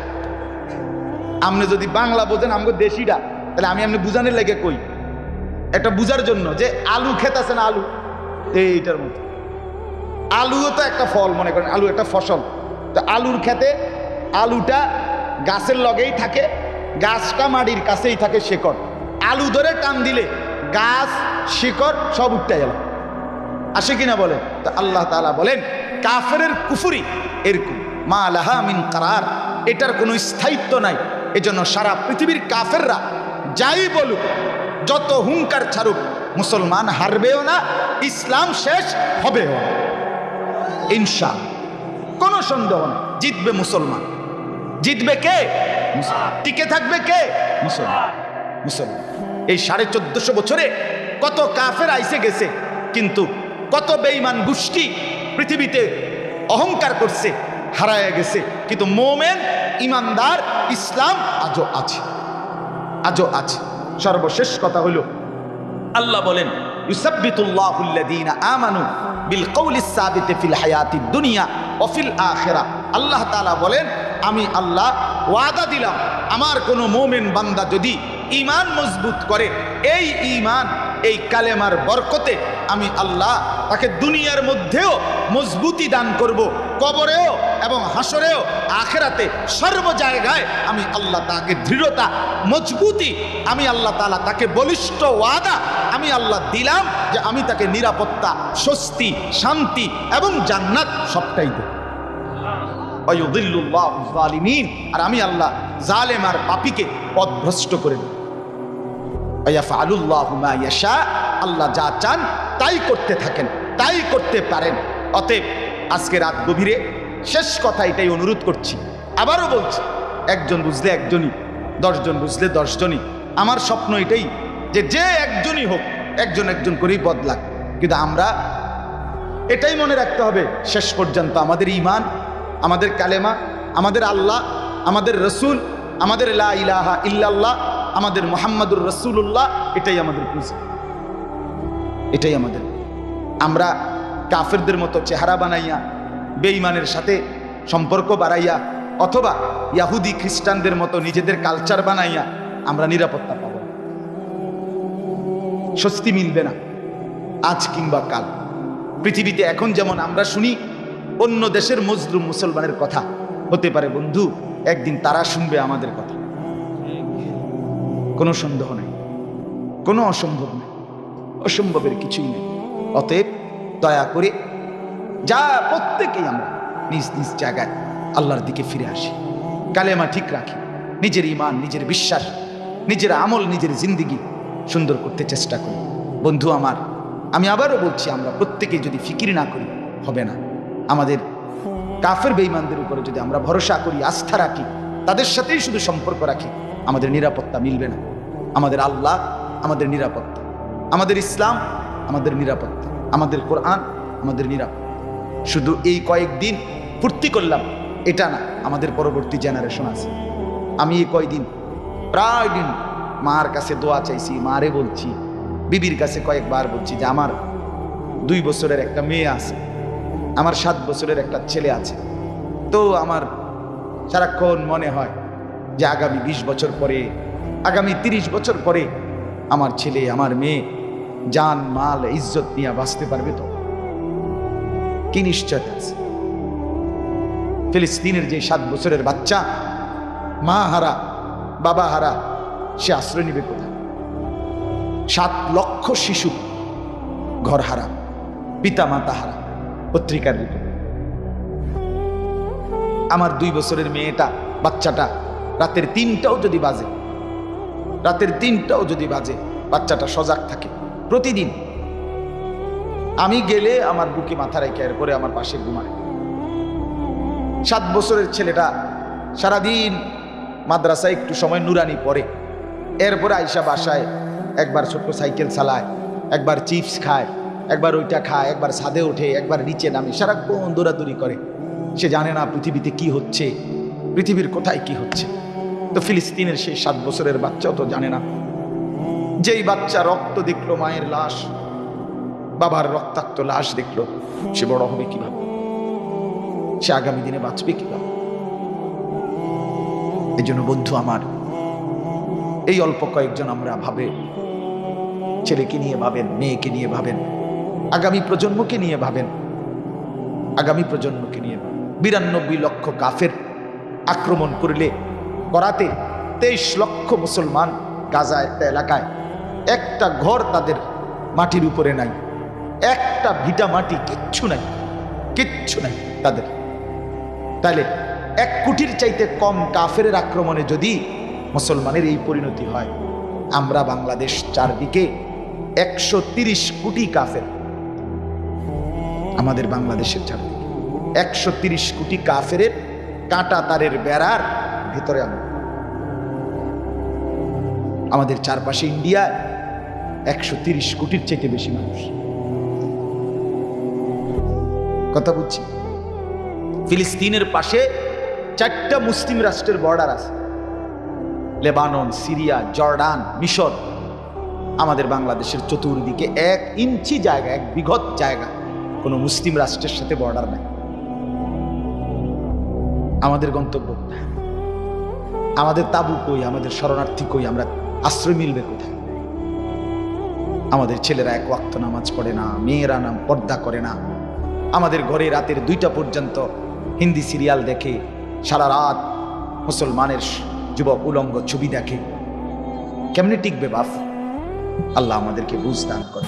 আপনি যদি বাংলা বোঝেন আমগো দেশিটা, তাহলে আমি আপনি বুঝানোর লেগে কই, একটা বুঝার জন্য যে আলু খেত আছে না, আলু এইটার মতো। আলুও তো একটা ফল, মনে করেন আলু একটা ফসল। তো আলুর খেতে আলুটা গাছের লগেই থাকে, গাছটা মাটির কাছেই থাকে শিকড়। আলু ধরে টান দিলে গাছ শিকড় সব উঠতে গেল, আসে কিনা বলে? তো আল্লাহ তাআলা বলেন কাফেরের কুফরি এরকম, মা লাহা মিন কারার, এটার কোনো স্থায়িত্ব নাই। এজন্য সারা পৃথিবীর কাফেররা যাই বলুক, যত হুঙ্কার ছাড়ুক, মুসলমান হারবেও না, ইসলাম শেষ হবেও না, ইনশাআল্লাহ, কোনো সন্দেহ নেই। জিতবে মুসলমান। জিতবে কে? টিকে থাকবে কে? মুসলমান। মুসলমান। এই 1450 বছরে কত কাফের আইসে গেছে, কিন্তু কত বেঈমান গোষ্ঠী পৃথিবীতে অহংকার করছে, হারায় গেছে, কিন্তু মোমেন ইমানদার ইসলাম আজও আছে, আজও আছে। সর্বশেষ কথা হলো আল্লাহ বলেন ইউসাব্বিতুল্লাহুল্লাযীনা আমানু বিল কওলিস সাবিতি ফিল হায়াতিদ দুনিয়া ওয়া ফিল আখিরাহ। আল্লাহ তাআলা বলেন আমি আল্লাহ ওয়াদা দিলাম, আমার কোনো মুমিন বান্দা যদি ঈমান মজবুত করে, এই ঈমান এই কালেমার বরকতে আমি আল্লাহ তাকে দুনিয়ার মধ্যেও মজবুতি দান করব, কবরেও এবং হাসরেও আখিরাতে সর্ব জায়গায় আমি আল্লাহ তাকে দৃঢ়তা মজবুতি, আমি আল্লাহ তাআলা তাকে বলিষ্ঠ ওয়াদা আমি আল্লাহ দিলাম যে আমি তাকে নিরাপত্তা স্বস্তি শান্তি এবং জান্নাত সবটাই দেব। আর আমি আল্লাহ জালেম আর পাপীকে পথভ্রষ্ট করে দেব। আল্লাহ যা চান তাই করতে থাকেন, তাই করতে পারেন। অতএব আজকে রাত গভীরে শেষ কথা এটাই অনুরোধ করছি, আবারও বলছি, একজন বুঝলে একজনই, 10 জন বুঝলে 10 জনই। আমার স্বপ্ন এটাই যে যে একজনই হোক, একজন একজন করেই বদলাক, কিন্তু আমরা এটাই মনে রাখতে হবে শেষ পর্যন্ত আমাদের ঈমান, আমাদের কালেমা, আমাদের আল্লাহ, আমাদের রসুল, আমাদের লা ইলাহা ইল্লাল্লাহ, আমাদের মুহাম্মাদুর রাসূলুল্লাহ, এটাই আমাদের পুঁজি, এটাই আমাদের। আমরা কাফেরদের মতো চেহারা বানাইয়া, বেঈমানের সাথে সম্পর্ক বাড়াইয়া, অথবা ইহুদি খ্রিস্টানদের মতো নিজেদের কালচার বানাইয়া আমরা নিরাপত্তা পাব না, স্বস্তি মিলবে না আজ কিংবা কাল। পৃথিবীতে এখন যেমন আমরা শুনি অন্য দেশের মজলুম মুসলমানের কথা হতে পারে বন্ধু, একদিন তারা শুনবে আমাদের কথা। কোনো সন্দেহ নেই, কোনো অসম্ভব নেই, অসম্ভবের কিছুই নেই। অতএব দয়া করে যা প্রত্যেকেই আমরা নিজ নিজ জায়গায় আল্লাহর দিকে ফিরে আসি, কালেমা ঠিক রাখি, নিজের ঈমান, নিজের বিশ্বাস, নিজের আমল, নিজের জিন্দিগি সুন্দর করতে চেষ্টা করি। বন্ধু আমার, আমি আবারও বলছি, আমরা প্রত্যেকেই যদি ফিকির না করি হবে না। আমাদের কাফের বেঈমানদের উপরে যদি আমরা ভরসা করি, আস্থা রাখি, তাদের সাথেই শুধু সম্পর্ক রাখি, আমাদের নিরাপত্তা মিলবে না। আমাদের আল্লাহ আমাদের নিরাপত্তা, আমাদের ইসলাম আমাদের নিরাপত্তা, আমাদের কোরআন আমাদের নিরাপত্তা। শুধু এই কয়েকদিন ফুর্তি করলাম এটা না, আমাদের পরবর্তী জেনারেশন আছে। আমি এই কয়েকদিন প্রায় দিন মার কাছে দোয়া চাইছি, মারে বলছি, বিবির কাছে কয়েকবার বলছি যে আমার 2 বছরের একটা মেয়ে আছে, আমার 7 বছরের একটা ছেলে আছে। তো আমার সারাক্ষণ মনে হয় যে আগামী 20 বছর পরে, আগামী 30 বছর পরে আমার ছেলে, আমার মেয়ে জান মাল ইজ্জত নিয়ে বাঁচতে পারবে তো? কি নিশ্চয়তা আছে? ফিলিস্তিনের যে 7 বছরের বাচ্চা, মা হারা, বাবা হারা, সে আশ্রয় নিবে কোথায়? 7 লক্ষ শিশু ঘর হারা, পিতা মাতা হারা, পত্রিকার রিপোর্ট। আমার 2 বছরের মেয়েটা, বাচ্চাটা রাতের 3টাও যদি বাজে, রাতের 3টাও যদি বাজে, বাচ্চাটা সজাগ থাকে প্রতিদিন। আমি গেলে আমার বুকে মাথা রেখে এরপরে আমার পাশে ঘুমায়। 7 বছরের ছেলেটা সারাদিন মাদ্রাসায় একটু সময় নুরানি পড়ে, এরপরে আইসা বাসায় একবার ছোট্ট সাইকেল চালায়, একবার চিপস খায়, একবার ওইটা খায়, একবার ছাদে ওঠে, একবার নিচে নামে, সারাক্ষণ দৌড়াদৌড়ি করে। সে জানে না পৃথিবীতে কি হচ্ছে, পৃথিবীর কোথায় কি হচ্ছে। তো ফিলিস্তিনের সেই 7 বছরের বাচ্চাও তো জানে না। যেই বাচ্চা রক্ত দেখলো, মায়ের লাশ, বাবার রক্তাক্ত লাশ দেখলো, সে বড় হবে কিভাবে? সে আগামী দিনে বাঁচবে কিভাবে? এই জন্য বন্ধু আমার, এই অল্প কয়েকজন আমরা ভাবে, ছেলেকে নিয়ে ভাবেন, মেয়েকে নিয়ে ভাবেন, আগামী প্রজন্মকে নিয়ে ভাবেন, আগামী প্রজন্মকে নিয়ে। 92 লক্ষ কাফের আক্রমণ করলে করাতে 23 লক্ষ মুসলমান গাজা একটা এলাকায়, একটা ঘর তাদের মাটির উপরে নাই, একটা ভিটা মাটি, কিচ্ছু নাই, কিচ্ছু নাই তাদের। তাহলে 1 কোটির চাইতে কম কাফের আক্রমণে যদি মুসলমানের এই পরিণতি হয়, আমরা বাংলাদেশ চারদিকে 130 কোটি কাফের, আমাদের বাংলাদেশের চারদিকে 130 কোটি কাফের কাঁটা তারের বেড়ার ভিতরে আমরা, আমাদের চারপাশে ইন্ডিয়ায় 130 কোটির চাইতে বেশি মানুষ। কথা বুঝছি? ফিলিস্তিনের পাশে 4টা মুসলিম রাষ্ট্রের বর্ডার আছে, লেবানন, সিরিয়া, জর্ডান, মিশর। আমাদের বাংলাদেশের চতুর্দিকে 1 ইঞ্চি জায়গা, 1 বিঘত জায়গা কোনো মুসলিম রাষ্ট্রের সাথে বর্ডার নাই। আমাদের গন্তব্য কোথায়? আমাদের তাবু কই? আমাদের শরণার্থী কই? আমরা আশ্রয় মিলবে কোথায়? আমাদের ছেলেরা 1 ওয়াক্ত নামাজ পড়ে না, মেয়েরা নাম পর্দা করে না, আমাদের ঘরে রাতের 2টা পর্যন্ত হিন্দি সিরিয়াল দেখে, সারা রাত মুসলমানের যুবক উলঙ্গ ছবি দেখে। কেমনে টিকবে বাপ? আল্লাহ আমাদেরকে বুঝ দান করে।